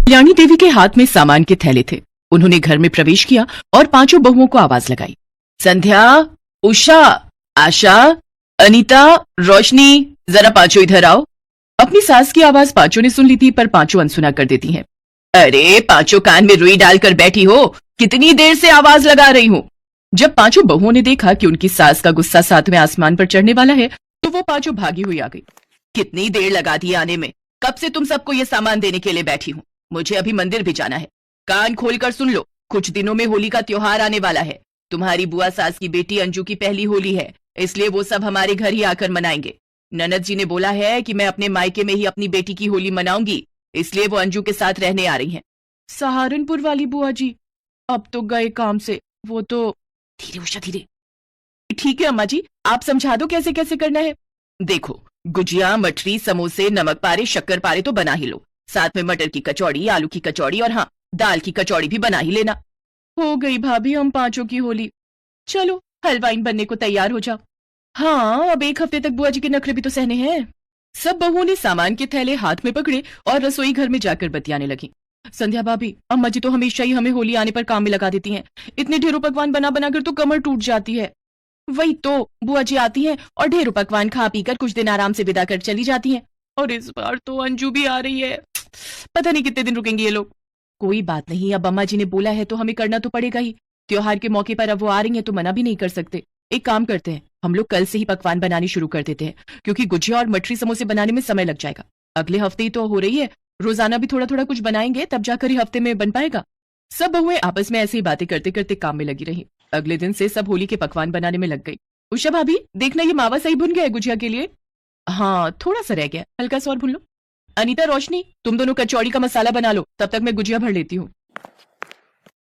कल्याणी देवी के हाथ में सामान के थैले थे। उन्होंने घर में प्रवेश किया और पांचों बहुओं को आवाज लगाई। संध्या, उषा, आशा, अनीता, रोशनी, जरा पांचों इधर आओ। अपनी सास की आवाज पांचों ने सुन ली थी, पर पांचों अनसुना कर देती हैं। अरे पांचों कान में रुई डालकर बैठी हो, कितनी देर से आवाज लगा रही हूं। जब पांचों बहुओं ने देखा कि उनकी सास का गुस्सा सातवें आसमान पर चढ़ने वाला है, तो वो पांचों भागी हुई आ गई। कितनी देर लगा दी आने में, कब से तुम सबको ये सामान देने के लिए बैठी हूं। मुझे अभी मंदिर भी जाना है। कान खोलकर सुन लो, कुछ दिनों में होली का त्योहार आने वाला है। तुम्हारी बुआ सास की बेटी अंजू की पहली होली है, इसलिए वो सब हमारे घर ही आकर मनाएंगे। ननद जी ने बोला है कि मैं अपने मायके में ही अपनी बेटी की होली मनाऊंगी, इसलिए वो अंजू के साथ रहने आ रही हैं। सहारनपुर वाली बुआ जी अब तो गए काम से, वो तो धीरे उषा धीरे। ठीक है अम्मा जी, आप समझा दो कैसे कैसे करना है। देखो, गुजिया, मठरी, समोसे, नमक पारे, शक्कर पारे तो बना ही लो, साथ में मटर की कचौड़ी, आलू की कचौड़ी और हाँ, दाल की कचौड़ी भी बना ही लेना। हो गई भाभी हम पांचों की होली। चलो हलवाइन बनने को तैयार हो जाओ। हाँ, अब एक हफ्ते तक बुआ जी के नखरे भी तो सहने हैं। सब बहुओं ने सामान के थैले हाथ में पकड़े और रसोई घर में जाकर बतियाने लगी। संध्या भाभी, अम्मा जी तो हमेशा ही हमें होली आने पर काम में लगा देती हैं। इतने ढेरों पकवान बना बनाकर तो कमर टूट जाती है। वही तो, बुआ जी आती हैं और ढेरों पकवान खा पीकर कुछ दिन आराम से विदा कर चली जाती हैं। और इस बार तो अंजू भी आ रही है, पता नहीं कितने दिन रुकेंगे ये लोग। कोई बात नहीं, अब अम्मा जी ने बोला है तो हमें करना तो पड़ेगा ही। त्योहार के मौके पर अब वो आ रही हैं तो मना भी नहीं कर सकते। एक काम करते हैं, हम लोग कल से ही पकवान बनानी शुरू कर देते हैं, क्योंकि गुजिया और मठरी समोसे बनाने में समय लग जाएगा। अगले हफ्ते ही तो हो रही है, रोजाना भी थोड़ा थोड़ा कुछ बनाएंगे, तब जाकर ही हफ्ते में बन पाएगा। सब बहुएं आपस में ऐसी बातें करते करते काम में लगी रही। अगले दिन से सब होली के पकवान बनाने में लग गई। उषा भाभी, देखना ये मावा सही भुन गया है गुजिया के लिए। हाँ, थोड़ा सा रह गया, हल्का सा और भून लो। अनीता, रोशनी, तुम दोनों कचौड़ी का मसाला बना लो, तब तक मैं गुजिया भर लेती हूँ।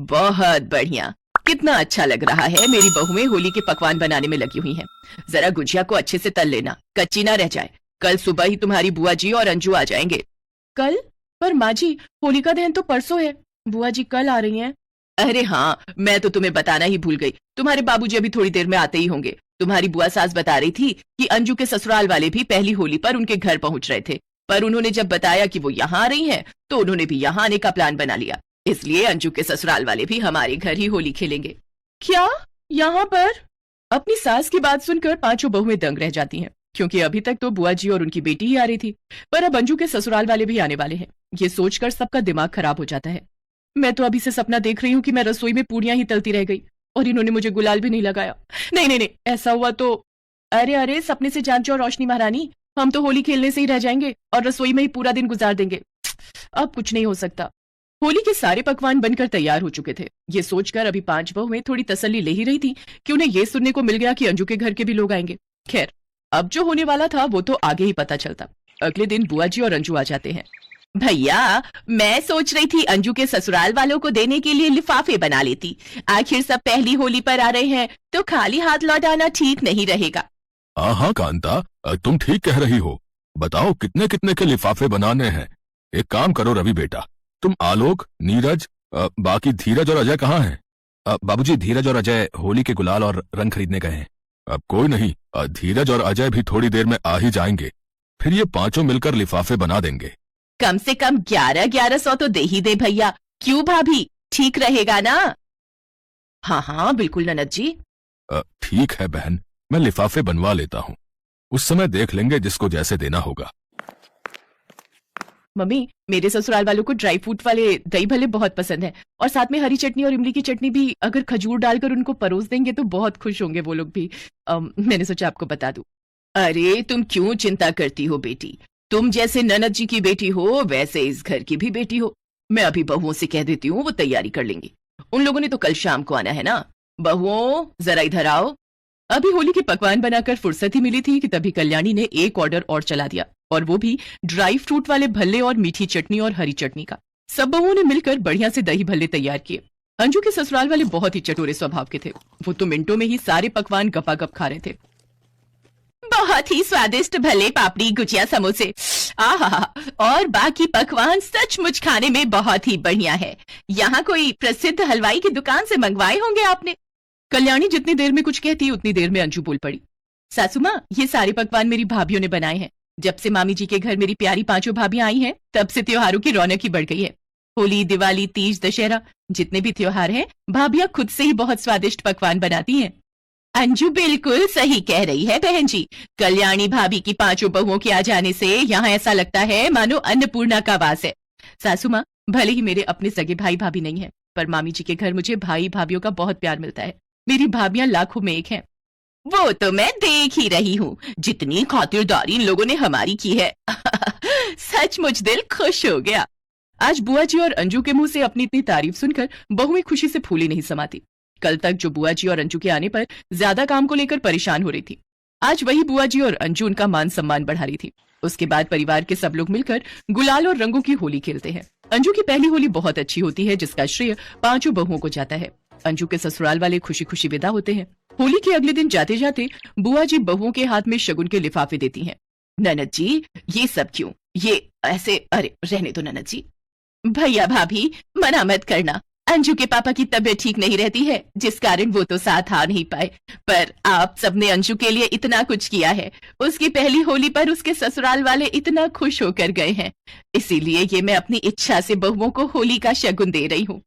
बहुत बढ़िया, कितना अच्छा लग रहा है। मेरी बहुएं होली के पकवान बनाने में लगी हुई हैं। जरा गुजिया को अच्छे से तल लेना, कच्ची ना रह जाए। कल सुबह ही तुम्हारी बुआ जी और अंजू आ जाएंगे। कल? पर माँ जी, होलिका दहन तो परसों है, बुआ जी कल आ रही हैं। अरे हाँ, मैं तो तुम्हें बताना ही भूल गई। तुम्हारे बाबूजी अभी थोड़ी देर में आते ही होंगे। तुम्हारी बुआ सास बता रही थी कि अंजू के ससुराल वाले भी पहली होली पर उनके घर पहुंच रहे थे, पर उन्होंने जब बताया कि वो यहाँ आ रही हैं, तो उन्होंने भी यहाँ आने का प्लान बना लिया। इसलिए अंजू के ससुराल वाले भी हमारे घर ही होली खेलेंगे। क्या? यहाँ पर? अपनी सास की बात सुनकर पांचों बहुएं दंग रह जाती हैं, क्योंकि अभी तक तो बुआ जी और उनकी बेटी ही आ रही थी, पर अब अंजू के ससुराल वाले भी आने वाले हैं। ये सोचकर सबका दिमाग खराब हो जाता है। मैं तो अभी से सपना देख रही हूँ कि मैं रसोई में पूड़ियां ही तलती रह गई और इन्होंने मुझे गुलाल भी नहीं लगाया। नहीं नहीं नहीं, ऐसा हुआ तो। अरे अरे, सपने से जान जाओ रोशनी महारानी, हम तो होली खेलने से ही रह जाएंगे और रसोई में ही पूरा दिन गुजार देंगे। अब कुछ नहीं हो सकता। होली के सारे पकवान बनकर तैयार हो चुके थे। ये सोचकर अभी पांच बहुएं थोड़ी तसल्ली ले ही रही थी कि उन्हें ये सुनने को मिल गया कि अंजू के घर के भी लोग आएंगे। खैर, अब जो होने वाला था वो तो आगे ही पता चलता। अगले दिन बुआ जी और अंजू आ जाते हैं। भैया, मैं सोच रही थी अंजू के ससुराल वालों को देने के लिए लिफाफे बना लेती। आखिर सब पहली होली पर आ रहे हैं, तो खाली हाथ लौट आना ठीक नहीं रहेगा। हाँ हाँ कांता, तुम ठीक कह रही हो। बताओ कितने कितने के लिफाफे बनाने हैं। एक काम करो रवि बेटा, तुम आलोक, नीरज, बाकी धीरज और अजय कहाँ हैं? बाबूजी, धीरज और अजय होली के गुलाल और रंग खरीदने गए हैं। अब कोई नहीं, धीरज और अजय भी थोड़ी देर में आ ही जाएंगे। फिर ये पांचों मिलकर लिफाफे बना देंगे। कम से कम 1100 तो दे ही दे भैया। क्यों भाभी, ठीक रहेगा ना? हाँ हाँ बिल्कुल ननद जी। ठीक है बहन, मैं लिफाफे बनवा लेता हूँ, उस समय देख लेंगे जिसको जैसे देना होगा। मम्मी, मेरे ससुराल वालों को ड्राई फ्रूट वाले दही भल्ले बहुत पसंद है, और साथ में हरी चटनी और इमली की चटनी भी अगर खजूर डालकर उनको परोस देंगे तो बहुत खुश होंगे वो लोग भी। मैंने सोचा आपको बता दूं। अरे तुम क्यों चिंता करती हो बेटी, तुम जैसे ननद जी की बेटी हो वैसे इस घर की भी बेटी हो। मैं अभी बहुओं से कह देती हूँ, वो तैयारी कर लेंगी। उन लोगों ने तो कल शाम को आना है ना। बहुओं, जरा इधर आओ। अभी होली के पकवान बनाकर फुर्सत ही मिली थी कि तभी कल्याणी ने एक ऑर्डर और चला दिया, और वो भी ड्राई फ्रूट वाले भल्ले और मीठी चटनी और हरी चटनी का। सब बहुओं ने मिलकर बढ़िया से दही भल्ले तैयार किए। अंजू के ससुराल वाले बहुत ही चटोरे स्वभाव के थे, वो तो मिनटों में ही सारे पकवान गपागप खा रहे थे। बहुत ही स्वादिष्ट भले, पापड़ी, गुजिया, समोसे, आहा, और बाकी पकवान सचमुच खाने में बहुत ही बढ़िया है। यहाँ कोई प्रसिद्ध हलवाई की दुकान से मंगवाए होंगे आपने। कल्याणी जितनी देर में कुछ कहती उतनी देर में अंजू बोल पड़ी। सासू माँ, ये सारे पकवान मेरी भाभीयों ने बनाए हैं। जब से मामी जी के घर मेरी प्यारी पांचों भाभियां आई हैं, तब से त्योहारों की रौनक ही बढ़ गई है। होली, दिवाली, तीज, दशहरा, जितने भी त्योहार हैं, भाभियां खुद से ही बहुत स्वादिष्ट पकवान बनाती हैं। अंजू बिल्कुल सही कह रही है बहन जी। कल्याणी भाभी की पांचों बहुओं के आ जाने से यहाँ ऐसा लगता है मानो अन्नपूर्णा का वास है। सासू माँ, भले ही मेरे अपने सगे भाई भाभी नहीं है, पर मामी जी के घर मुझे भाई भाभियों का बहुत प्यार मिलता है। मेरी भाभियां लाखों में एक हैं। वो तो मैं देख ही रही हूँ, जितनी खातिरदारी इन लोगों ने हमारी की है। सचमुच दिल खुश हो गया। आज बुआ जी और अंजू के मुंह से अपनी इतनी तारीफ सुनकर बहुएं खुशी से फूली नहीं समाती। कल तक जो बुआ जी और अंजू के आने पर ज्यादा काम को लेकर परेशान हो रही थी, आज वही बुआ जी और अंजू उनका मान सम्मान बढ़ा रही थी। उसके बाद परिवार के सब लोग मिलकर गुलाल और रंगों की होली खेलते हैं। अंजू की पहली होली बहुत अच्छी होती है, जिसका श्रेय पांचों बहुओं को जाता है। अंजू के ससुराल वाले खुशी खुशी विदा होते हैं। होली के अगले दिन जाते जाते बुआ जी बहुओं के हाथ में शगुन के लिफाफे देती हैं। ननद जी, ये सब क्यों? ये ऐसे, अरे रहने दो ननद जी। भैया भाभी, मना मत करना। अंजू के पापा की तबीयत ठीक नहीं रहती है, जिस कारण वो तो साथ आ नहीं पाए। पर आप सबने अंजू के लिए इतना कुछ किया है। उसकी पहली होली पर उसके ससुराल वाले इतना खुश होकर गए हैं, इसीलिए ये मैं अपनी इच्छा से बहुओं को होली का शगुन दे रही हूँ।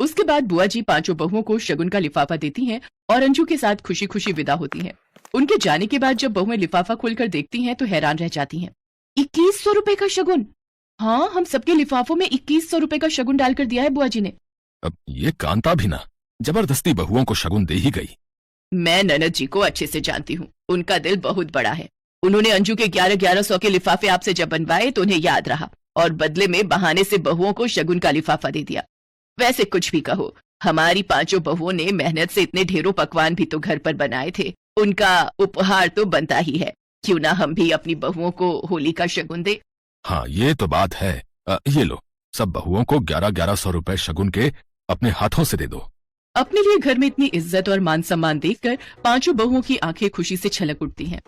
उसके बाद बुआ जी पांचों बहुओं को शगुन का लिफाफा देती हैं और अंजू के साथ खुशी खुशी विदा होती हैं। उनके जाने के बाद जब बहुएं लिफाफा खोलकर देखती हैं तो हैरान रह जाती हैं। 2100 रुपए का शगुन! हाँ, हम सबके लिफाफों में 2100 रुपए का शगुन डालकर दिया है बुआ जी ने। अब ये कांता भी ना जबरदस्ती बहुओं को शगुन दे ही गई। मैं ननद जी को अच्छे से जानती हूँ, उनका दिल बहुत बड़ा है। उन्होंने अंजू के 1100 के लिफाफे आपसे जब बनवाए तो उन्हें याद रहा और बदले में बहाने से बहुओं को शगुन का लिफाफा दे दिया। वैसे कुछ भी कहो, हमारी पांचों बहुओं ने मेहनत से इतने ढेरों पकवान भी तो घर पर बनाए थे, उनका उपहार तो बनता ही है। क्यों ना हम भी अपनी बहुओं को होली का शगुन दे। हाँ, ये तो बात है। ये लो, सब बहुओं को 1100 रुपए शगुन के अपने हाथों से दे दो। अपने लिए घर में इतनी इज्जत और मान सम्मान देखकर पांचों बहुओं की आंखें खुशी से छलक उठती हैं।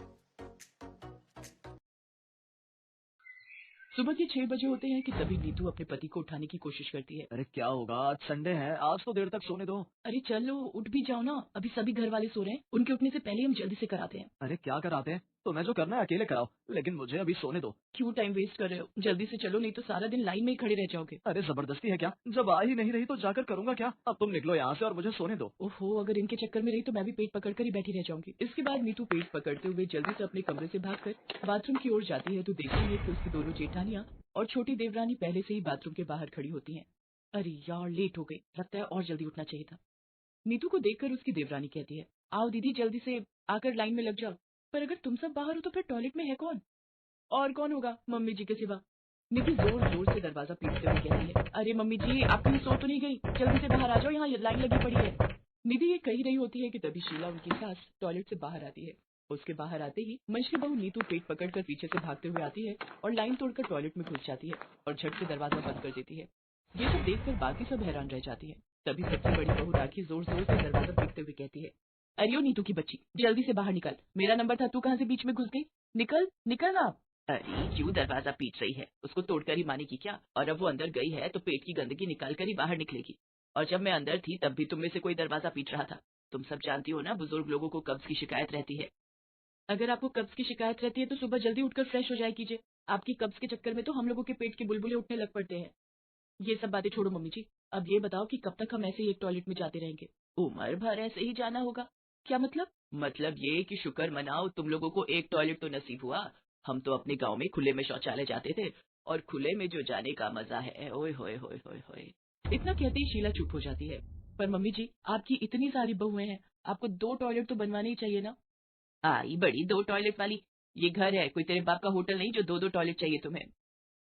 सुबह के 6 बजे होते हैं कि तभी नीतू अपने पति को उठाने की कोशिश करती है। अरे क्या होगा, आज संडे है, आज तो देर तक सोने दो। अरे चलो उठ भी जाओ ना, अभी सभी घर वाले सो रहे हैं, उनके उठने से पहले हम जल्दी से कराते हैं। अरे क्या कराते हैं, तुम्हें जो करना है अकेले कराओ, लेकिन मुझे अभी सोने दो। क्यों टाइम वेस्ट कर रहे हो? जल्दी से चलो, नहीं तो सारा दिन लाइन में ही खड़े रह जाओगे। अरे जबरदस्ती है क्या? जब आ ही नहीं रही तो जाकर करूंगा क्या? अब तुम निकलो यहाँ से और मुझे सोने दो। ओहो, अगर इनके चक्कर में रही तो मैं भी पेट पकड़कर ही बैठी रह जाऊंगी। इसके बाद नीतू पेट पकड़ते हुए जल्दी से अपने कमरे से भागकर बाथरूम की ओर जाती है तो देखती है कि उसकी दोनों जेठानियां और छोटी देवरानी पहले से ही बाथरूम के बाहर खड़ी होती हैं। अरे यार, लेट हो गई, लगता है और जल्दी उठना चाहिए था। नीतू को देखकर उसकी देवरानी कहती है, आओ दीदी जल्दी से आकर लाइन में लग जाओ। पर अगर तुम सब बाहर हो तो फिर टॉयलेट में है कौन? और कौन होगा मम्मी जी के सिवा? नीतू जोर जोर से दरवाजा पीटते हुए कहती है, अरे मम्मी जी, आप कहीं सो तो नहीं गई? जल्दी से बाहर आ जाओ, यहाँ लाइन लगी पड़ी है। निधि ये कही रही होती है कि तभी शीला उनकी सास टॉयलेट से बाहर आती है। उसके बाहर आते ही मंझली बहू नीतू पेट पकड़कर पीछे से भागते हुए आती है और लाइन तोड़कर टॉयलेट में घुस जाती है और झट से दरवाजा बंद कर देती है। ये सब देखकर बाकी सब हैरान रह जाती है। तभी सबसे बड़ी बहू राखी जोर जोर से दरवाजा पीटते हुए कहती है, अरे ओ नीतू की बच्ची, जल्दी से बाहर निकल, मेरा नंबर था, तू कहाँ से बीच में घुस गई? निकल निकल ना। अरे क्यों दरवाजा पीट रही है? उसको तोड़कर ही मानेगी क्या? और अब वो अंदर गई है तो पेट की गंदगी निकाल कर ही बाहर निकलेगी। और जब मैं अंदर थी तब भी तुम में से कोई दरवाजा पीट रहा था। तुम सब जानती हो ना, बुजुर्ग लोगों को कब्ज की शिकायत रहती है। अगर आपको कब्ज की शिकायत रहती है तो सुबह जल्दी उठकर फ्रेश हो जाया कीजिए। आपकी कब्ज के चक्कर में तो हम लोगों के पेट के बुलबुले उठने लग पड़ते हैं। ये सब बातें छोड़ो मम्मी जी, अब ये बताओ कि कब तक हम ऐसे ही एक टॉयलेट में जाते रहेंगे? उम्र भर ऐसे ही जाना होगा। क्या मतलब? मतलब ये कि शुक्र मनाओ तुम लोगों को एक टॉयलेट तो नसीब हुआ। हम तो अपने गांव में खुले में शौचालय जाते थे, और खुले में जो जाने का मजा है, ओए होए होए होए होए। इतना कहते ही शीला चुप हो जाती है। पर मम्मी जी, आपकी इतनी सारी बहुएं हैं, आपको 2 टॉयलेट तो बनवाने ही चाहिए ना। आई बड़ी 2 टॉयलेट वाली, ये घर है, कोई तेरे बाप का होटल नहीं जो 2-2 टॉयलेट चाहिए तुम्हें।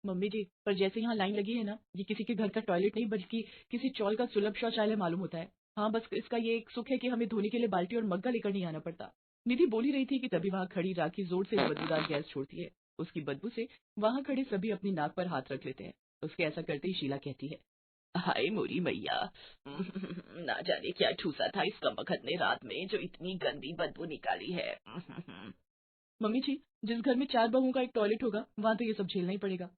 मम्मी जी, पर जैसे यहाँ लाइन लगी है ना, ये किसी के घर का टॉयलेट नहीं बल्कि किसी चौल का सुलभ शौचालय मालूम होता है। हाँ, बस इसका ये एक सुख है कि हमें धोने के लिए बाल्टी और मग्गा लेकर नहीं आना पड़ता। निधि बोली रही थी कि तभी वहाँ खड़ी राखी जोर से बदबूदार गैस छोड़ती है। उसकी बदबू से वहाँ खड़े सभी अपनी नाक पर हाथ रख लेते हैं। उसके ऐसा करते ही शीला कहती है, हाय मोरी मैया, ना जाने क्या ठूसा था इस कमबख्त ने रात में जो इतनी गंदी बदबू निकाली है। मम्मी जी, जिस घर में 4 बहुओं का एक टॉयलेट होगा वहाँ तो ये सब झेलना ही पड़ेगा।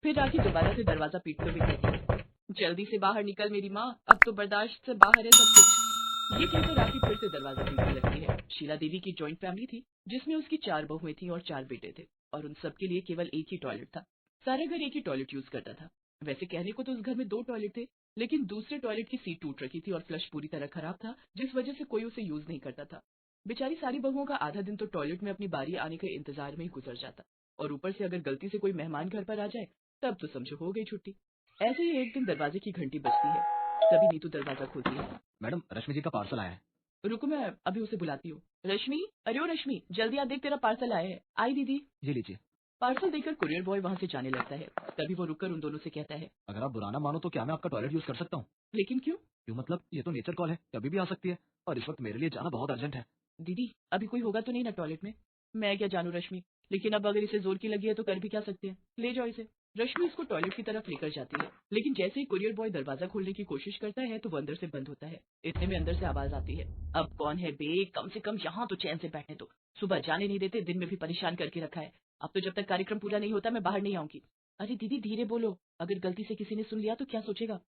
फिर राखी दोबारा से दरवाजा पीटते हुए कहती है, जल्दी से बाहर निकल मेरी माँ, अब तो बर्दाश्त से बाहर है सब कुछ। ये कहकर राखी फिर से दरवाजा पीटने लगती है। शीला देवी की जॉइंट फैमिली थी जिसमें उसकी 4 बहुएं थी और 4 बेटे थे, और उन सबके लिए केवल एक ही टॉयलेट था। सारा घर एक ही टॉयलेट यूज करता था। वैसे कहने को तो उस घर में 2 टॉयलेट थे, लेकिन दूसरे टॉयलेट की सीट टूट रखी थी और फ्लश पूरी तरह खराब था, जिस वजह से कोई उसे यूज नहीं करता था। बेचारी सारी बहुओं का आधा दिन तो टॉयलेट में अपनी बारी आने के इंतजार में ही गुजर जाता, और ऊपर से अगर गलती से कोई मेहमान घर पर आ जाए तब तो समझो हो गई छुट्टी। ऐसे ही एक दिन दरवाजे की घंटी बजती है, तभी नीतू दरवाजा खोलती है। मैडम, रश्मि जी का पार्सल आया है। रुको, मैं अभी उसे बुलाती हूँ। रश्मि, अरे ओ रश्मि, जल्दी आ, देख तेरा पार्सल आया है। आई दीदी। ये लीजिए। पार्सल देकर कुरियर बॉय वहाँ से जाने लगता है, तभी वो रुककर उन दोनों से कहता है, अगर आप बुरा ना मानो तो क्या मैं आपका टॉयलेट यूज कर सकता हूँ? लेकिन क्यों? क्यों मतलब, ये तो नेचर कॉल है, कभी भी आ सकती है, और इस वक्त मेरे लिए जाना बहुत अर्जेंट है। दीदी अभी कोई होगा तो नहीं ना टॉयलेट में? मैं क्या जानू रश्मि, लेकिन अब अगर इसे जोर की लगी है तो कर भी क्या सकते हैं, ले जाओ इसे। रश्मि इसको टॉयलेट की तरफ लेकर जाती है, लेकिन जैसे ही कुरियर बॉय दरवाजा खोलने की कोशिश करता है तो वो अंदर से बंद होता है। इतने में अंदर से आवाज आती है, अब कौन है बे, कम से कम यहाँ तो चैन से बैठने दो, सुबह जाने नहीं देते, दिन में भी परेशान करके रखा है, अब तो जब तक कार्यक्रम पूरा नहीं होता मैं बाहर नहीं आऊंगी। अरे दीदी धीरे बोलो, अगर गलती से किसी ने सुन लिया तो क्या सोचेगा?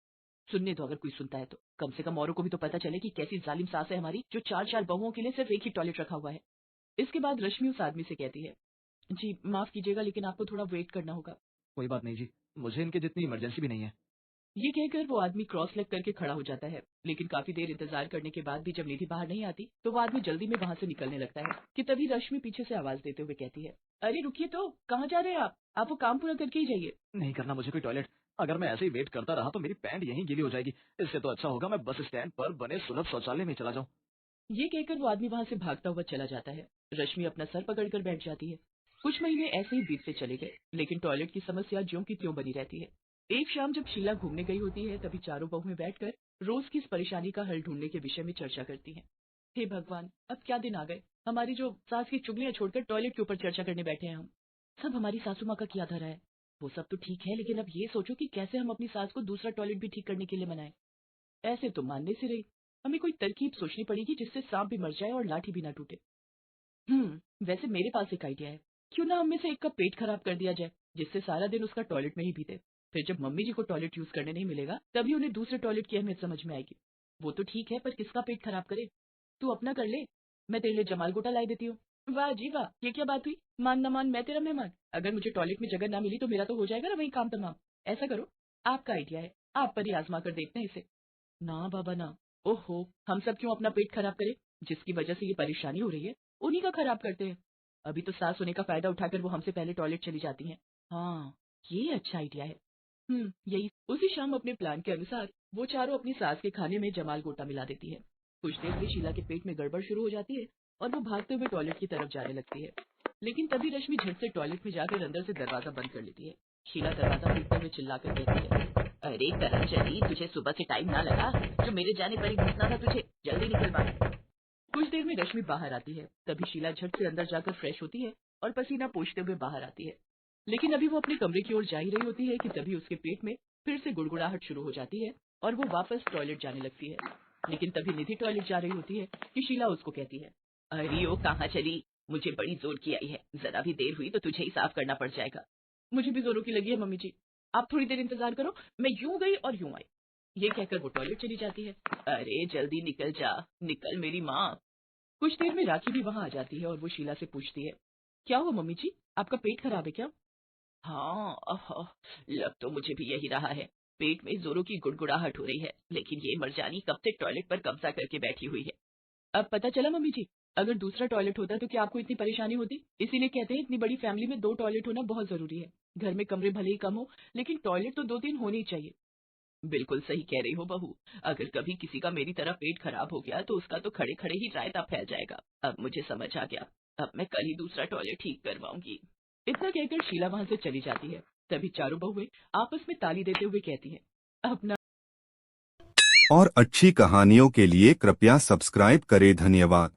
सुनने दो, अगर कोई सुनता है तो कम से कम औरों को भी तो पता चले कि कैसी जालिम सास है हमारी, जो 4-4 बहुओं के लिए सिर्फ एक ही टॉयलेट रखा हुआ है। इसके बाद रश्मि उस आदमी से कहती है, जी माफ कीजिएगा लेकिन आपको थोड़ा वेट करना होगा। कोई बात नहीं जी, मुझे इनकी जितनी इमरजेंसी भी नहीं है। ये कहकर वो आदमी क्रॉस लेग करके खड़ा हो जाता है, लेकिन काफी देर इंतजार करने के बाद भी जब निधि बाहर नहीं आती तो वो आदमी जल्दी में वहां से निकलने लगता है कि तभी रश्मि पीछे से आवाज देते हुए कहती है, अरे रुकिए तो, कहाँ जा रहे हैं आप वो काम पूरा करके ही जाइए। नहीं करना मुझे कोई टॉयलेट, अगर मैं ऐसे ही वेट करता रहा तो मेरी पैंट यहीं गीली हो जाएगी, इससे तो अच्छा होगा मैं बस स्टैंड पर बने सुलभ शौचालय में चला जाऊं। ये कहकर वो आदमी वहां से भागता हुआ चला जाता है। रश्मि अपना सर पकड़कर बैठ जाती है। कुछ महीने ऐसे ही बीतते चले गए, लेकिन टॉयलेट की समस्या ज्यों की त्यों बनी रहती है। एक शाम जब शीला घूमने गई होती है तभी चारों बहुएं बैठकर रोज की इस परेशानी का हल ढूंढने के विषय में चर्चा करती हैं। हे भगवान, अब क्या दिन आ गए, हमारी जो सास की चुगलियां छोड़कर टॉयलेट के ऊपर चर्चा करने बैठे हैं हम। सब हमारी सासू माँ का किया धरा है। वो सब तो ठीक है, लेकिन अब ये सोचो कि कैसे हम अपनी सास को दूसरा टॉयलेट भी ठीक करने के लिए मनाएं। ऐसे तो मानने से रही, हमें कोई तरकीब सोचनी पड़ेगी जिससे सांप भी मर जाए और लाठी भी ना टूटे। वैसे मेरे पास एक आइडिया है, क्यों ना हम में से एक का पेट खराब कर दिया जाए, जिससे सारा दिन उसका टॉयलेट में ही बीते। फिर जब मम्मी जी को टॉयलेट यूज करने नहीं मिलेगा तभी उन्हें दूसरे टॉयलेट की अहमियत समझ में आएगी। वो तो ठीक है, पर किसका पेट खराब करे? तू अपना कर ले, मैं तेरे लिए जमाल गोटा लाई देती हूँ। वाह जी वाह, ये क्या बात हुई, मान न मान मैं तेरा मेहमान। अगर मुझे टॉयलेट में जगह ना मिली तो मेरा तो हो जाएगा ना वही काम तमाम। ऐसा करो, आपका आइडिया है, आप पर ही आजमा कर देखते हैं इसे। ना बाबा ना, ओहो, हम सब क्यों अपना पेट खराब करें? जिसकी वजह से ये परेशानी हो रही है उन्हीं का खराब करते हैं। अभी तो सास होने का फायदा उठाकर वो हमसे पहले टॉयलेट चली जाती हैं। हाँ, ये अच्छा आइडिया है। यही। उसी शाम अपने प्लान के अनुसार वो चारों अपनी सास के खाने में जमाल गोटा मिला देती है। कुछ देर में शीला के पेट में गड़बड़ शुरू हो जाती है और वो भागते हुए टॉयलेट की तरफ जाने लगती है, लेकिन तभी रश्मि झट से टॉयलेट में जाकर अंदर से दरवाजा बंद कर लेती है। शीला दरवाजा पीटते हुए चिल्लाकर कहती है, अरे करमचली, तुझे सुबह से टाइम ना लगा, जो मेरे जाने पर ही घुसना था तुझे, जल्दी निकल बाहर। कुछ देर में रश्मि बाहर आती है, तभी शीला झट से अंदर जाकर फ्रेश होती है और पसीना पोंछते हुए बाहर आती है। लेकिन अभी वो अपने कमरे की ओर जा ही रही होती है कि तभी उसके पेट में फिर से गुड़गुड़ाहट शुरू हो जाती है और वो वापस टॉयलेट जाने लगती है। लेकिन तभी निधि टॉयलेट जा रही होती है कि शीला उसको कहती है, अरे ओ कहाँ चली, मुझे बड़ी जोर की आई है, जरा भी देर हुई तो तुझे ही साफ करना पड़ जाएगा। मुझे भी जोरों की लगी है मम्मी जी, आप थोड़ी देर इंतजार करो, मैं यूं गई और यूं आई। ये कहकर वो टॉयलेट चली जाती है। अरे जल्दी निकल जा, निकल मेरी माँ। कुछ देर में राखी भी वहां आ जाती है और वो शीला से पूछती है, क्या हुआ मम्मी जी, आपका पेट खराब है क्या? हाँ, लग तो मुझे भी यही रहा है, पेट में जोरों की गुड़गुड़ाहट हो रही है, लेकिन ये मर्जानी कब से टॉयलेट पर कब्जा करके बैठी हुई है। अब पता चला मम्मी जी, अगर दूसरा टॉयलेट होता तो क्या आपको इतनी परेशानी होती? इसीलिए कहते हैं इतनी बड़ी फैमिली में 2 टॉयलेट होना बहुत जरूरी है। घर में कमरे भले ही कम हो, लेकिन टॉयलेट तो 2-3 होने ही चाहिए। बिल्कुल सही कह रही हो बहू, अगर कभी किसी का मेरी तरह पेट खराब हो गया तो उसका तो खड़े खड़े ही रायता फैल जाएगा। अब मुझे समझ आ गया, अब मैं कल ही दूसरा टॉयलेट ठीक करवाऊंगी। इतना कहकर शीला वहां से चली जाती है। तभी चारों बहुएं आपस में ताली देते हुए कहती हैं, अपना और अच्छी कहानियों के लिए कृपया सब्सक्राइब करें। धन्यवाद।